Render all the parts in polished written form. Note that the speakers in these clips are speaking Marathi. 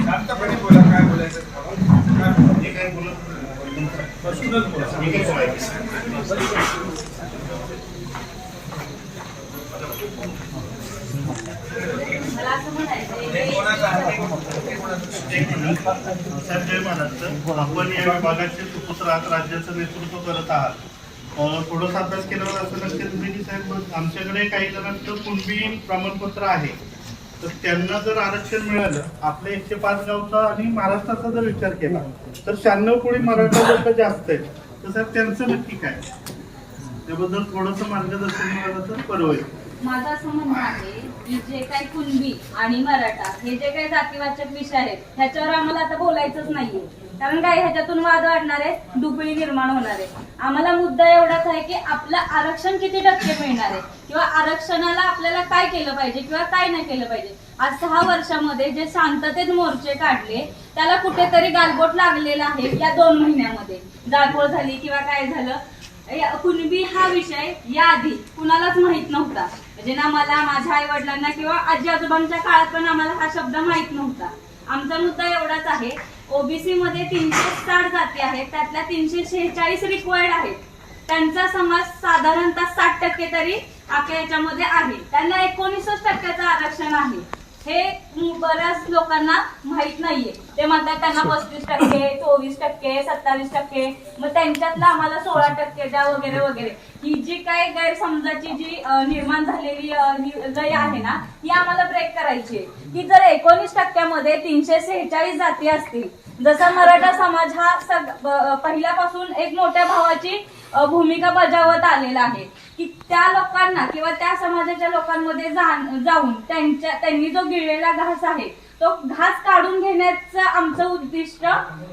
शांतपणे बोला, काय बोलायचं हे काय बोलत जय महाराष्ट्र. आपण या विभागाचे सुपुत्र राज्याचं नेतृत्व करत आहात. थोडासा अभ्यास केल्यावर असं लक्षात येईल की साहेब आमच्याकडे काही जणांचं कुणबी प्रमाणपत्र आहे, तर त्यांना जर आरक्षण मिळालं, आपल्या 105 गावचा आणि महाराष्ट्राचा जर विचार केला तर 96 कोटी मराठा लोक जास्त आहेत. तर साहेब त्यांचं नक्की काय, त्याबद्दल थोडंसं मार्गदर्शन मिळालं तर बरं होईल. माझं असं म्हणणं आहे की जे काही कुणबी आणि मराठा हे जे काही जातीवाचक विषय आहेत ह्याच्यावर आम्हाला आता बोलायचंच नाहीये, कारण काय ह्याच्यातून वाद वाढणार आहे, डुबळी निर्माण होणार आहे. आम्हाला मुद्दा एवढाच आहे की आपलं आरक्षण किती टक्के मिळणार आहे किंवा आरक्षणाला आपल्याला काय केलं पाहिजे किंवा काय नाही केलं पाहिजे. आज 6 वर्षामध्ये जे शांततेत मोर्चे काढले त्याला कुठेतरी गालबोट लागलेला आहे. या 2 महिन्यामध्ये जाळपोळ झाली किंवा काय झालं, कुणबी हा विषय याआधी कुणालाच माहित नव्हता. म्हणजे ना मला, माझ्या आई वडिलांना किंवा आजी आजोबांच्या काळात पण आम्हाला हा शब्द माहित नव्हता. आमचा मुद्दा एवढाच आहे, ओबीसी मध्ये 360 जाती आहेत, त्यातल्या 346 रिक्वायर्ड आहेत. त्यांचा समाज साधारणतः 60% तरी आपल्या याच्यामध्ये आहे. त्यांना 19% आरक्षण आहे. हे बऱ्याच लोकांना माहित नाहीये. ते म्हणतात त्यांना 35%, 24%, 27%, मग त्यांच्यातला आम्हाला 16% द्या वगैरे वगैरे. ही जी काय गैरसमजाची जी निर्माण झालेली लय आहे ना, ही आम्हाला ब्रेक करायची आहे. की जर 19% मध्ये 346 जाती असतील, जसा मराठा समाज हा पहिल्यापासून एक मोठ्या भावाची भूमिका बजावत आलेला आहे, की त्या लोकांना किंवा त्या समाजाच्या लोकांमध्ये जाऊन त्यांनी जो गिळलेला घास आहे तो घास काढून घेण्याचं आमचं उद्दिष्ट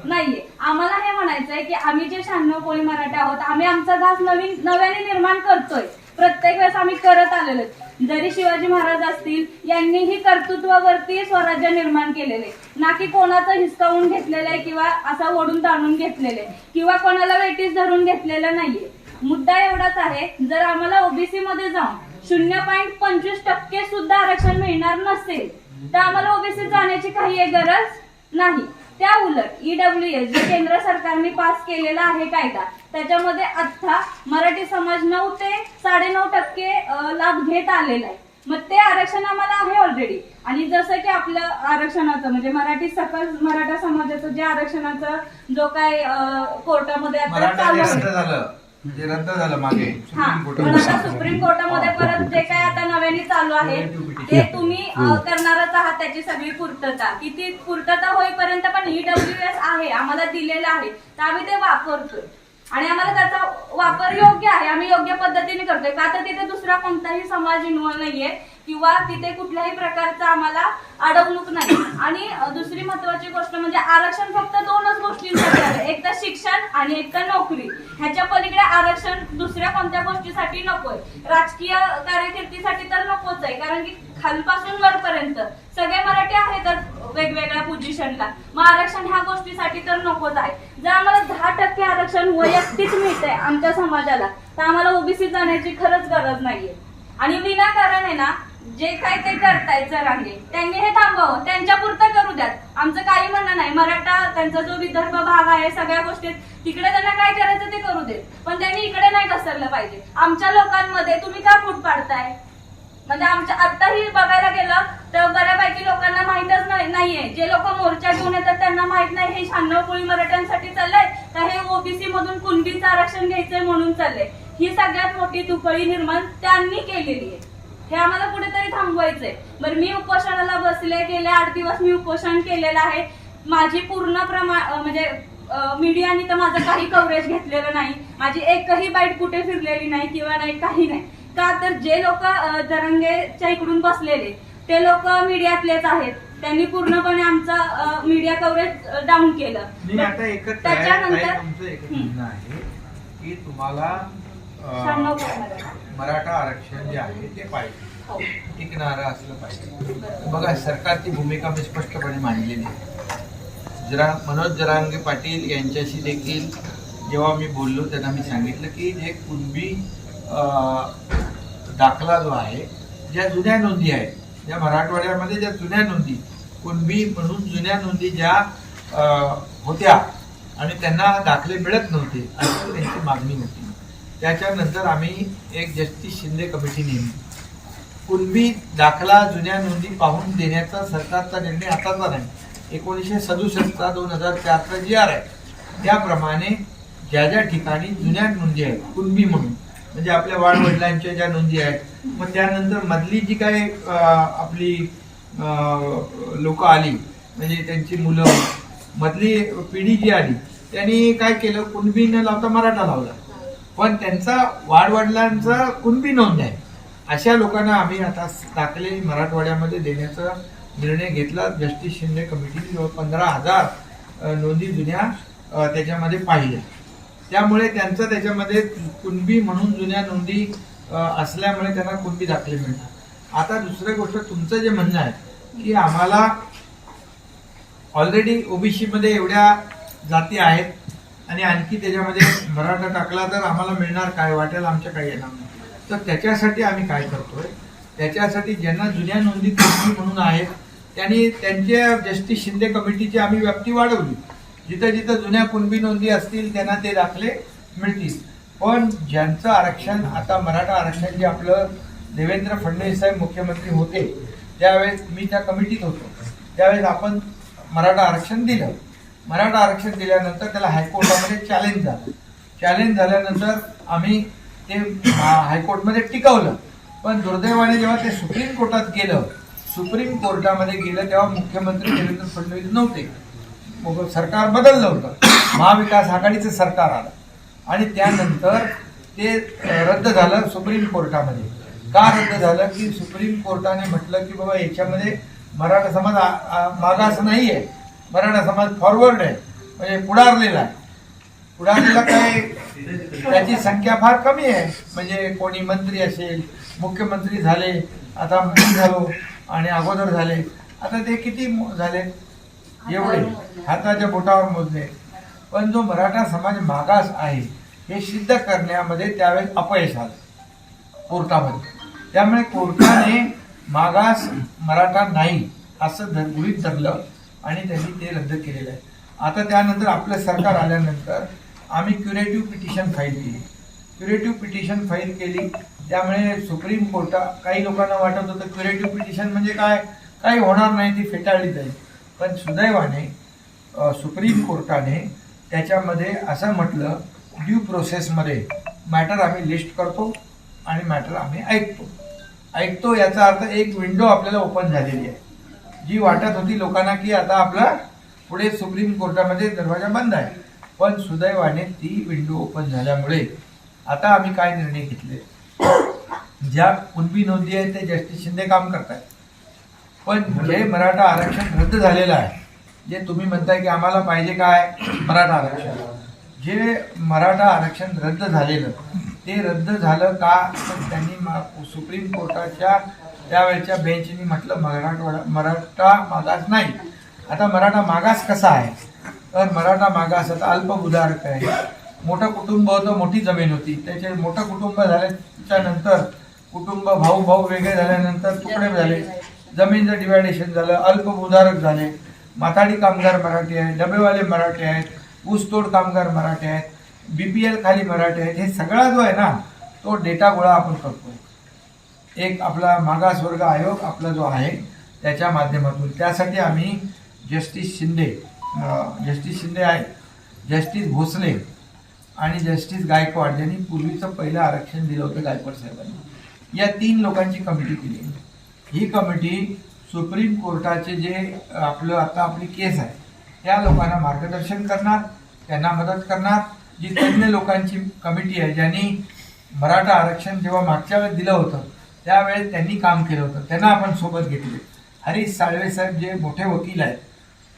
नाहीये. आम्हाला हे म्हणायचंय की आम्ही जे 96 कोळी मराठा आहोत, आम्ही आमचा घास नव्याने निर्माण करतोय. प्रत्येक वेळेस आम्ही करत आलेलो. जरी शिवाजी महाराज असतील, यांनीही कर्तृत्वावरती स्वराज्य निर्माण केलेले, ना की कोणाचं हिसकावून घेतलेलं आहे किंवा असं ओढून ताणून घेतलेले किंवा कोणाला वेटीस धरून घेतलेलं नाहीये. मुद्दा एवढाच आहे, जर आम्हाला ओबीसी मध्ये जाऊन 0.25% सुद्धा आरक्षण मिळणार नसेल तर आम्हाला ओबीसी जाण्याची काही गरज नाही. त्या उलट ईडब्ल्यूएस जे केंद्र सरकारने पास केलेला आहे कायदा, त्याच्यामध्ये आता मराठी समाज 9 ते 9.5% लाभ घेत आलेला आहे. मग ते आरक्षण आम्हाला आहे ऑलरेडी. आणि जसं की आपलं आरक्षणाचं म्हणजे मराठी सकल मराठा समाजाचं जे आरक्षणाचं जो काय कोर्टामध्ये आता चालू आहे, जे रद्द झालं मागे पण आता सुप्रीम कोर्टामध्ये परत जे काय आता नव्याने चालू आहे ते तुम्ही करणारच आहात. त्याची सगळी पूर्तता, किती पूर्तता होईपर्यंत पण ईडब्ल्यूएस आहे, आम्हाला दिलेलं आहे, तर आम्ही ते वापरतोय आणि आम्हाला त्याचा वापर योग्य आहे, आम्ही योग्य पद्धतीने करतोय. का तर तिथे दुसरा कोणताही समाज इन्व्हॉल्व नाहीये किंवा तिथे कुठल्याही प्रकारचा आम्हाला अडवणूक नाही. आणि दुसरी महत्वाची गोष्ट म्हणजे आरक्षण फक्त 2च गोष्टींसाठी आहे, एक तर शिक्षण आणि एक तर नोकरी. ह्याच्या पलीकडे आरक्षण दुसऱ्या कोणत्या गोष्टीसाठी नकोय. राजकीय कारकिर्दीसाठी तर नकोच आहे, कारण की खालपासून वरपर्यंत सगळे मराठी आहेतच वेगवेगळ्या पोझिशनला. मग आरक्षण ह्या गोष्टीसाठी तर नकोच आहे. जर आम्हाला 10% आरक्षण वैयक्तिक मिळतंय आमच्या समाजाला, तर आम्हाला ओबीसी जाण्याची खरंच गरज नाहीये. आणि विनाकारण आहे ना, जे काय ते करतायत जरांगे, त्यांनी हे थांबवावं, त्यांच्या पुरतं करू द्यात. आमचं काही म्हणणं नाही. मराठा त्यांचा जो विदर्भ भाग आहे सगळ्या गोष्टीत तिकडे त्यांना काय करायचं ते करू देत, पण त्यांनी इकडे नाही घसरलं पाहिजे. आमच्या लोकांमध्ये तुम्ही का फूट पाडताय? म्हणजे आमच्या आत्ताही बघायला गेलं तर बऱ्यापैकी लोकांना माहितच नाहीये. जे लोक मोर्चा घेऊन येतात त्यांना माहित नाही हे 96 कोळी मराठ्यांसाठी चाललंय का हे ओबीसी मधून कुणबीचं आरक्षण घ्यायचंय म्हणून चाललंय. ही सगळ्यात मोठी तुकडी निर्माण त्यांनी केलेली आहे. हे आम्हाला कुठेतरी थांबवायचंय. बरं, मी उपोषणाला बसले, गेले 8 दिवस मी उपोषण केलेलं आहे. माझी पूर्ण म्हणजे मीडियाने तर माझं काही कव्हरेज घेतलेलं नाही. माझी एकही बाईट कुठे फिरलेली नाही किंवा नाही, काही नाही. का तर जे लोक जरांगेच्या इकडून बसलेले ते लोक मीडियातलेच आहेत. त्यांनी पूर्णपणे आमचं मीडिया कव्हरेज डाऊन केलं. त्याच्यानंतर आहे की तुम्हाला मराठा आरक्षण जे आहे ते पाहिजे, टिकणारं असलं पाहिजे. बघा, सरकारची भूमिका मी स्पष्टपणे मांडलेली आहे. मनोज जरांगे पाटील यांच्याशी देखील जेव्हा मी बोललो त्यांना मी सांगितलं की जे कुणबी दाखला जो आहे, ज्या जुन्या नोंदी आहेत या मराठवाड्यामध्ये ज्या जुन्या नोंदी कुणबी म्हणून जुन्या नोंदी ज्या होत्या आणि त्यांना दाखले मिळत नव्हते अशी त्यांची मागणी होती. त्याच्यानंतर आम्ही एक जस्टिस शिंदे कमिटी नेमली. कुणबी दाखला जुन्या नोंदी पाहून देण्याचा सरकारचा निर्णय आताचा नाही, 1967चा 2004चा GR आहे. त्याप्रमाणे ज्या ज्या ठिकाणी जुन्या नोंदी आहेत कुणबी म्हणून म्हणजे आपल्या वाडवडिलांच्या ज्या नोंदी आहेत, मग त्यानंतर मधली जी काही आपली लोक आली म्हणजे त्यांची मुलं मधली पिढी जी आली त्यांनी काय केलं, कुणबी न लावता मराठा लावला, पण त्यांचा वाडवडिलांचा कुणबी नोंद आहे. अशा लोकांना आम्ही आता दाखले मराठवाड्यामध्ये देण्याचा निर्णय घेतला. जस्टिस शिंदे कमिटीने 15,000 नोंदी जुन्या त्याच्यामध्ये पाहिल्या. त्यामुळे त्यांचं त्याच्यामध्ये कुणबी म्हणून जुन्या नोंदी असल्यामुळे त्यांना कुणबी दाखले मिळतात. आता दुसरी गोष्ट तुमचं जे म्हणणं आहे की आम्हाला ऑलरेडी ओबीसी मध्ये एवढ्या जाती आहेत आणि आणखी त्याच्यामध्ये मराठा टाकला तर आम्हाला मिळणार काय, वाटेल आमच्या काही येणार नाही. तर त्याच्यासाठी आम्ही काय करतोय, त्याच्यासाठी ज्यांना जुन्या नोंदी कुणबी म्हणून आहेत त्यांनी त्यांच्या जस्टिस शिंदे कमिटीची आम्ही व्याप्ती वाढवली. जिथं जिथं जुन्या कुणबी नोंदी असतील त्यांना ते दाखले मिळतील. पण ज्यांचं आरक्षण आता मराठा आरक्षण जे आपलं देवेंद्र फडणवीस साहेब मुख्यमंत्री होते त्यावेळेस मी त्या कमिटीत होतो, त्यावेळेस आपण मराठा आरक्षण दिलं. मराठा आरक्षण दिल्यानंतर त्याला हायकोर्टामध्ये चॅलेंज झालं. चॅलेंज झाल्यानंतर आम्ही ते हायकोर्टमध्ये टिकवलं. पण दुर्दैवाने जेव्हा ते सुप्रीम कोर्टात गेलं, सुप्रीम कोर्टामध्ये गेलं तेव्हा मुख्यमंत्री देवेंद्र फडणवीस नव्हते, सरकार बदललं होतं, महाविकास आघाडीचं सरकार आलं आणि त्यानंतर ते रद्द झालं सुप्रीम कोर्टामध्ये. का रद्द झालं की सुप्रीम कोर्टाने म्हटलं की बाबा याच्यामध्ये मराठा समाज मागास नाही आहे, मराठा समाज फॉरवर्ड आहे म्हणजे पुढारलेला आहे. पुढारलेला काय, त्याची संख्या फार कमी आहे, म्हणजे कोणी मंत्री असेल, मुख्यमंत्री झाले, आता मी झालो आणि अगोदर झाले, आता ते किती झाले एवढे हाताच्या बोटावर मोजले. पण जो मराठा समाज मागास आहे हे सिद्ध करण्यामध्ये त्यावेळेस अपयश आलं कोर्टामध्ये. त्यामुळे कोर्टाने मागास मराठा नाही असं गृहीत धरलं आणि त्यांनी ते रद्द केलेलं आहे. आता त्यानंतर आपलं सरकार आल्यानंतर आम्ही क्युरेटिव्ह पिटिशन फाईल केली. क्युरेटिव्ह पिटिशन फाईल केली त्यामुळे सुप्रीम कोर्टात काही लोकांना वाटत होतं क्युरेटिव्ह पिटिशन म्हणजे काय, काही होणार नाही, ती फेटाळली जाईल. पण सुदैवाने सुप्रीम कोर्टाने त्याच्यामध्ये असं म्हटलं, ड्यू प्रोसेसमध्ये मॅटर आम्ही लिस्ट करतो आणि मॅटर आम्ही ऐकतो. याचा अर्थ एक विंडो आपल्याला ओपन झालेली आहे. जी वाटत होती लोकांना की आता आपला पुढे सुप्रीम कोर्टामध्ये दरवाजा बंद आहे, पण सुदैवाने ती विंडो ओपन झाल्यामुळे आता आम्ही काय निर्णय घेतले, ज्या कुणबी नोंदी आहेत ते जस्टिस शिंदे काम करतात. पण जे मराठा आरक्षण रद्द झालेलं आहे, जे तुम्ही म्हणताय की आम्हाला पाहिजे काय मराठा आरक्षण, जे मराठा आरक्षण रद्द झालेलं ते रद्द झालं का, तर त्यांनी सुप्रीम कोर्टाच्या त्यावेळच्या बेंचनी म्हटलं मराठा मागास नाही. आता मराठा मागास कसा आहे, तर मराठा मागास आता अल्पभूधारक आहे. मोठं कुटुंब होतं, मोठी जमीन होती, त्याचे मोठं कुटुंब झाल्याच्या नंतर कुटुंब भाऊ वेगळे झाल्यानंतर तुकडे झाले, जमीनचं डिवायडेशन झालं, अल्पभूधारक झाले. माथाडी कामगार मराठी आहेत, डबेवाले मराठी आहेत, ऊसतोड कामगार मराठी आहेत, BPL खाली मराठी आहेत. हे सगळा जो आहे ना तो डेटा गोळा आपण करतोय. एक आपला मागासवर्ग आयोग आपला जो आहे त्याच्या माध्यमातून. त्यासाठी आम्ही जस्टिस शिंदे आहेत, जस्टिस भोसले आणि जस्टिस गायकवाड ज्यांनी पूर्वीचं पहिलं आरक्षण दिलं होतं गायकवाड साहेबांनी, या 3 लोकांची कमिटी केली. ही कमिटी सुप्रीम कोर्टाचे जे आता आपली केस आहे त्या लोकांना मार्गदर्शन करणार, त्यांना मदत करणार. जी तज्ञ लोकांची कमिटी आहे ज्यांनी मराठा आरक्षण जेव्हा मागच्या वेळेस दिलं होतं त्यावेळेस त्यांनी काम केलं होतं, त्यांना आपण सोबत घेतले. हरीश साळवे साहेब जे मोठे वकील आहेत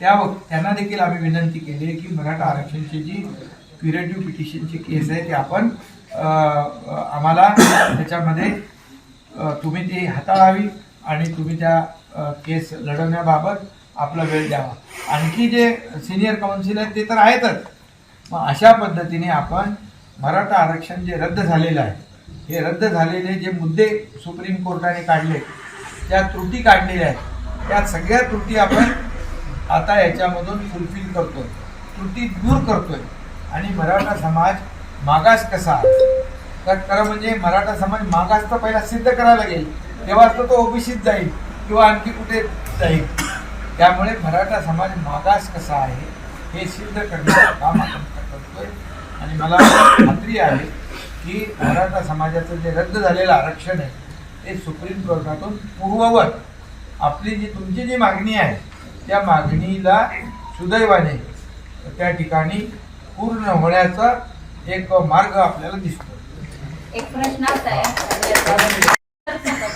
त्यांना देखील आम्ही विनंती केली की मराठा आरक्षणची जी क्युरेटिव्ह पिटिशनची केस आहे ती आपण आम्हाला त्याच्यामध्ये तुम्ही ती हाताळावी आणि तुम्ही त्या केस लढवण्याबाबत आपला वेळ द्यावा. आणखी जे सिनियर काउन्सिल आहेत ते तर आहेतच. मग अशा पद्धतीने आपण मराठा आरक्षण जे रद्द झालेलं आहे, हे रद्द झालेले जे मुद्दे सुप्रीम कोर्टाने काढले ज्या त्रुटी काढलेल्या आहेत त्या सगळ्या त्रुटी आपण आता याच्यामधून फुलफिल करतोय, त्रुटी दूर करतोय आणि मराठा समाज मागास कसा आहे तर खरं म्हणजे मराठा समाज मागास तर पहिला सिद्ध करायला लागेल, तेव्हाच तो ओबीसीत जाईल किंवा आणखी कुठे जाईल. त्यामुळे मराठा समाज मागास कसा आहे हे सिद्ध करण्याचं काम आपण करतोय आणि मला खात्री आहे की मराठा समाजाचं जे रद्द झालेलं आरक्षण आहे ते सुप्रीम कोर्टातून पूर्ववत आपली जी तुमची जी मागणी आहे त्या मागणीला सुदैवाने त्या ठिकाणी पूर्ण होण्याचा एक मार्ग आपल्याला दिसतो. एक प्रश्न असा आहे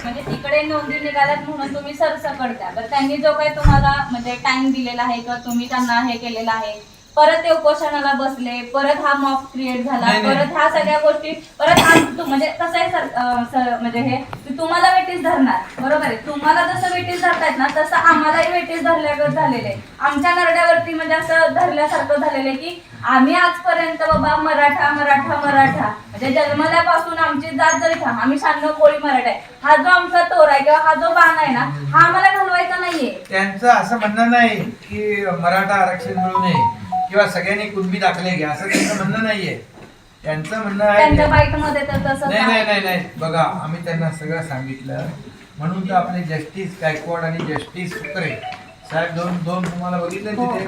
म्हणजे तिकडे नोंदी निघाल्यात म्हणून तुम्ही सरसकट द्या, तर त्यांनी जो काही तुम्हाला म्हणजे टाइम दिलेला आहे किंवा तुम्ही त्यांना हे केलेलं आहे, परत ते उपोषणाला बसले, परत हा मॉक क्रिएट झाला, परत ह्या सगळ्या गोष्टी परत म्हणजे कसं आहे म्हणजे हे तुम्हाला वेटीस धरणार, बरोबर आहे. तुम्हाला जसं वेटीस धरतायत ना तसं आम्हालाही वेटीस धरल्यागत झालेलं आहे. आमच्या नरड्यावरती म्हणजे असं धरल्यासारखं झालेलं आहे की आम्ही आजपर्यंत बाबा मराठा मराठा मराठा म्हणजे जन्मल्यापासून आमची जात जरी था आम्ही 96 कोळी मराठा आहे, हा जो आमचा तोर आहे किंवा हा जो बाण आहे ना हा आम्हाला घालवायचा नाहीये. त्यांचं असं म्हणणं नाही की मराठा आरक्षण मिळू नये किंवा सगळ्यांनी कुणबी दाखले घ्या असं त्यांचं म्हणणं नाहीये. त्यांचं म्हणणं आहे त्यांच्या बाईटमध्ये तर तसं नाही बघा आम्ही त्यांना सगळं सांगितलं म्हणून तर आपले जस्टिस गायकवाड आणि जस्टिस सुकरे साहेब दोन तुम्हाला बघितलं तिथे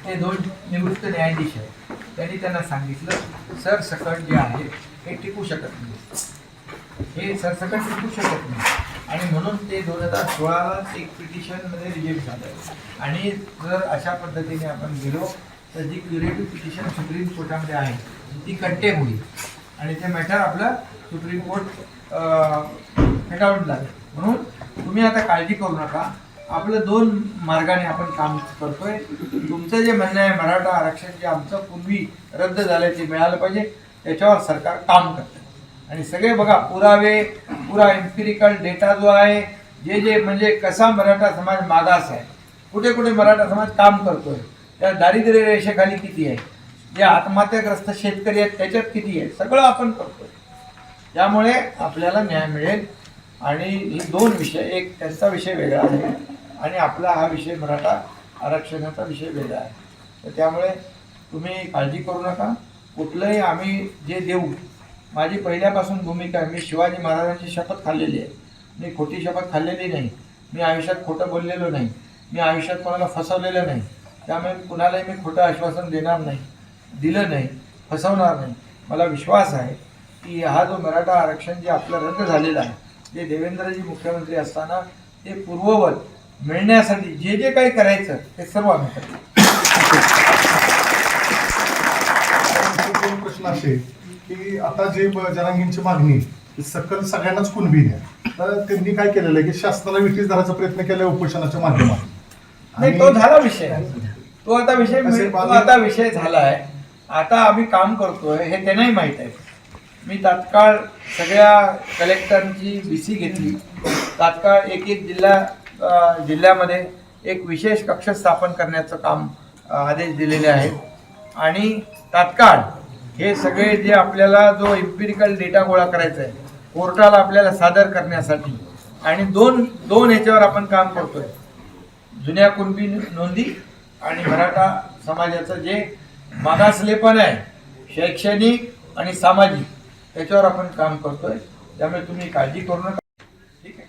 ते 2 निवृत्त न्यायाधीश आहेत. त्यांनी त्यांना सांगितलं सरसकट जे आहे हे टिकू शकत नाही, हे सरसकट टिकू शकत नाही आणि म्हणून ते 2016ला एक पिटिशनमध्ये रिजेक्ट झालं. आणि जर अशा पद्धतीने आपण गेलो तर जी क्युरेटिव्ह पिटिशन सुप्रीम कोर्टामध्ये आहे ती कंटेम होईल आणि ते मॅटर आपलं सुप्रीम कोर्ट फेटाळून लागेल. म्हणून तुम्ही आता काळजी करू नका, आपलं 2 मार्गाने आपण काम करतोय. तुमचं जे म्हणणं आहे मराठा आरक्षण जे आमचं पूर्वी रद्द झालं ते मिळालं पाहिजे त्याच्यावर सरकार काम करतं आणि सगळे बघा पुरावे पुरा एम्पिरिकल डेटा जो आहे जे म्हणजे कसा मराठा समाज मागास आहे, कुठे कुठे मराठा समाज काम करतोय, त्या दारिद्र्य रेषेखाली किती आहे, जे आत्महत्याग्रस्त शेतकरी आहेत त्याच्यात किती आहे, सगळं आपण करतोय. त्यामुळे आपल्याला न्याय मिळेल आणि हे 2 विषय, एक त्यांचा विषय वेगळा आहे आणि आपला हा विषय मराठा आरक्षणाचा विषय वेगळा आहे. तर त्यामुळे तुम्ही काळजी करू नका, कुठलंही आम्ही जे देऊ. माझी पहिल्यापासून भूमिका आहे, मी शिवाजी महाराजांची शपथ खाल्लेली आहे, मी खोटी शपथ खाल्लेली नाही, मी आयुष्यात खोटं बोललेलो नाही, मी आयुष्यात कोणाला फसवलेलं नाही. त्यामुळे कुणालाही मी खोटं आश्वासन देणार नाही, दिलं नाही, फसवणार नाही. मला विश्वास आहे की हा जो मराठा आरक्षण जे आपलं रद्द झालेलं आहे जे देवेंद्रजी मुख्यमंत्री असताना ते पूर्ववत मिळण्यासाठी जे जे काही करायचं ते सर्व आम्ही करतो. प्रश्न असे की आता जे जरांगींची मागणी सकल सगळ्यांनाच कुणबी द्या, तर त्यांनी काय केलेलं आहे की शासनाला विटीस धरायचा प्रयत्न केला उपोषणाच्या माध्यमातून. नाही तो झाला विषय, तो आता विषय झाला आहे. आता आम्ही काम करतोय हे त्यांनाही माहीत आहे. मी तात्काळ सगळ्या कलेक्टरांची BC घेतली, तात्काळ एक जिल्ह्यामध्ये एक विशेष कक्ष स्थापन करण्याचं काम आदेश दिलेले आहेत आणि तात्काळ हे सगळे जे आपल्याला जो एम्पिरिकल डेटा गोळा करायचा आहे कोर्टाला आपल्याला सादर करण्यासाठी आणि दोन ह्याच्यावर आपण काम करतोय. जुन्या कुणबी नोंदी आणि मराठा समाजाचं जे मागासलेपण आहे शैक्षणिक आणि सामाजिक त्याच्यावर आपण काम करतोय. त्यामुळे तुम्ही काळजी करू नका. ठीक आहे.